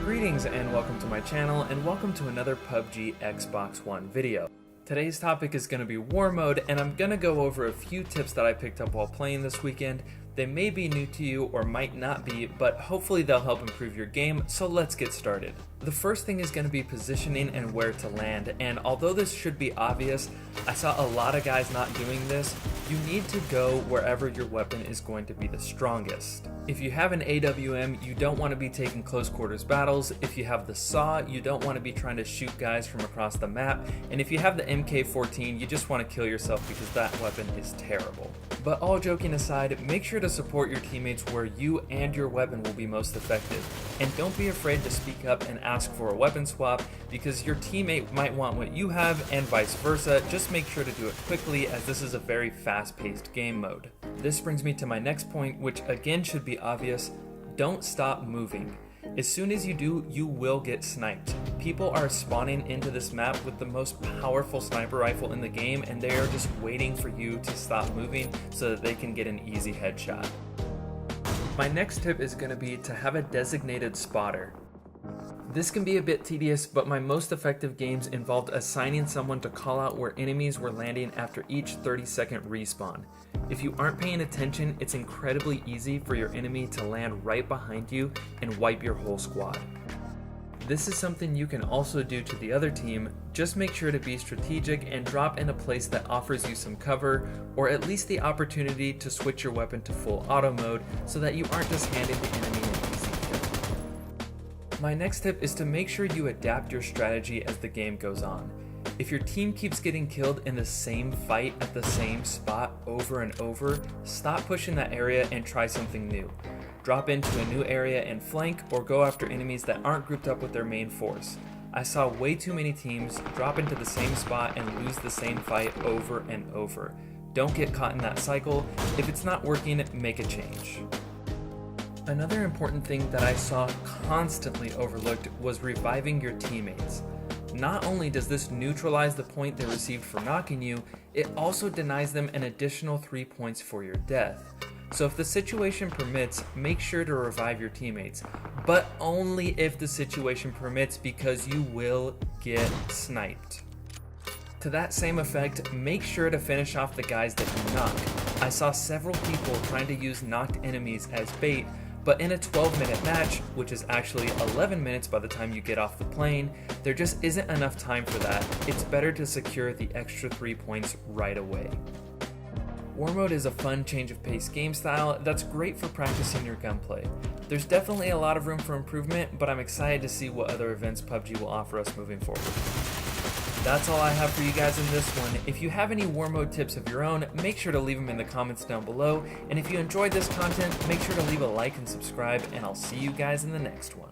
Greetings and welcome to my channel, and welcome to another PUBG Xbox One video. Today's topic is going to be War Mode, and I'm going to go over a few tips that I picked up while playing this weekend. They may be new to you or might not be, but hopefully they'll help improve your game, so let's get started. The first thing is going to be positioning and where to land, and although this should be obvious, I saw a lot of guys not doing this. You need to go wherever your weapon is going to be the strongest. If you have an AWM, you don't want to be taking close quarters battles. If you have the SAW, you don't want to be trying to shoot guys from across the map. And if you have the MK14, you just want to kill yourself because that weapon is terrible. But all joking aside, make sure to support your teammates where you and your weapon will be most effective. And don't be afraid to speak up and ask for a weapon swap, because your teammate might want what you have and vice versa. Just make sure to do it quickly, as this is a very fast-paced game mode. This brings me to my next point, which again should be obvious. Don't stop moving. As soon as you do, you will get sniped. People are spawning into this map with the most powerful sniper rifle in the game, and they are just waiting for you to stop moving so that they can get an easy headshot. My next tip is going to be to have a designated spotter. This can be a bit tedious, but my most effective games involved assigning someone to call out where enemies were landing after each 30-second respawn. If you aren't paying attention, it's incredibly easy for your enemy to land right behind you and wipe your whole squad. This is something you can also do to the other team. Just make sure to be strategic and drop in a place that offers you some cover, or at least the opportunity to switch your weapon to full auto mode so that you aren't just handing the enemy an easy kill. My next tip is to make sure you adapt your strategy as the game goes on. If your team keeps getting killed in the same fight at the same spot over and over, stop pushing that area and try something new. Drop into a new area and flank, or go after enemies that aren't grouped up with their main force. I saw way too many teams drop into the same spot and lose the same fight over and over. Don't get caught in that cycle. If it's not working, make a change. Another important thing that I saw constantly overlooked was reviving your teammates. Not only does this neutralize the point they received for knocking you, it also denies them an additional 3 points for your death. So if the situation permits, make sure to revive your teammates, but only if the situation permits, because you will get sniped. To that same effect, make sure to finish off the guys that you knock. I saw several people trying to use knocked enemies as bait, but in a 12-minute match, which is actually 11 minutes by the time you get off the plane, there just isn't enough time for that. It's better to secure the extra 3 points right away. War Mode is a fun change of pace game style that's great for practicing your gunplay. There's definitely a lot of room for improvement, but I'm excited to see what other events PUBG will offer us moving forward. That's all I have for you guys in this one. If you have any War Mode tips of your own, make sure to leave them in the comments down below. And if you enjoyed this content, make sure to leave a like and subscribe, and I'll see you guys in the next one.